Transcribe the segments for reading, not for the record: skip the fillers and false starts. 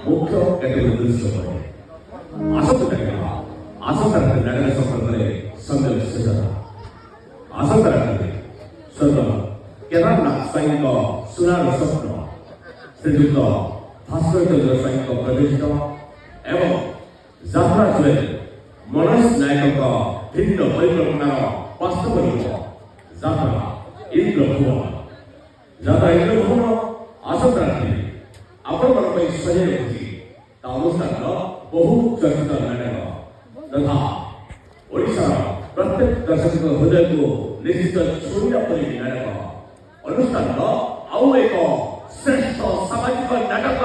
ମୁଖ୍ୟ କେତେଗୁଡ଼ିଏ ଦୃଶ୍ୟ ପଡ଼େ। ଆସନ୍ତାକାଲି ଆସନ୍ତାକାଲି ନାଟକ ସମ୍ପର୍କରେ ସନ୍ଦେହ ଶେଷ। ଆସନ୍ତାକାଲି ସ୍ୱର୍ଗ କେଦାରନାଥ ସ୍ୱାଇଁଙ୍କ ସୁନାର ସ୍ୱପ୍ନ, ଶ୍ରୀଯୁକ୍ତ ଭାସ୍କରଚନ୍ଦ୍ର ସ୍ୱାଇଁଙ୍କ ପ୍ରତିଷ୍ଠ ଏବଂ ଯାତ୍ରା ଜୁଏଲ ମନୋଜ ନାୟକଙ୍କ ଭିନ୍ନ ପରିକଳ୍ପନାର ବାସ୍ତବ ରୂପ ଯାତ୍ରା ଇନ୍ଦ୍ରଭୁବନ। ଯାତ୍ରା ଇନ୍ଦ୍ରଭୁବନ ଆସନ୍ତା ରାତିରେ ଆପଣମାନଙ୍କ ପାଇଁ ସଜାଇ ରଖୁଛି ତା ଅନୁଷ୍ଠାନର ବହୁ ଚର୍ଚ୍ଚିତ ନାଟକ ତଥା ଓଡ଼ିଶାର ପ୍ରତ୍ୟେକ ଦର୍ଶକଙ୍କ ହୃଦୟକୁ ନିଶ୍ଚିତ ଛୁଇଁବା ପରି ନାଟକ ଅନୁଷ୍ଠାନର ଆଉ ଏକ ଶ୍ରେଷ୍ଠ ସାମାଜିକ ନାଟକ।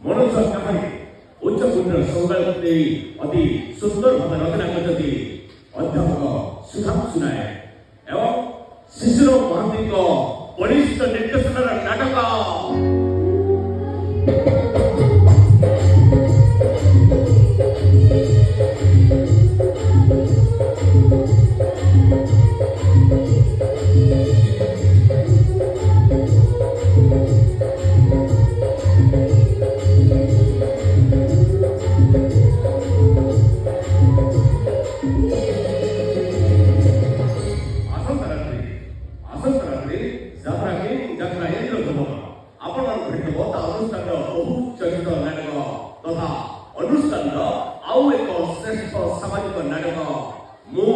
ମନୋଜ କାହାଣୀ ଉଚ୍ଚକୋଟୀର ସଂବାଦ ଦେଇ ଅତି ସୁନ୍ଦର ଭାବେ ରଚନା କରିଛନ୍ତି ଅଧ୍ୟାପକ ସୁଧାଂଶୁ ନାୟକ ଏବଂ ଶିଶିର ମହାନ୍ତିଙ୍କ ବଳିଷ୍ଠ ନିର୍ଦ୍ଦେଶନାର ନାଟକ। ତଥା ଅନୁଷ୍ଠାନର ଆଉ ଏକ ଶ୍ରେଷ୍ଠ ସାମାଜିକ ନାଟକ ମୁଁ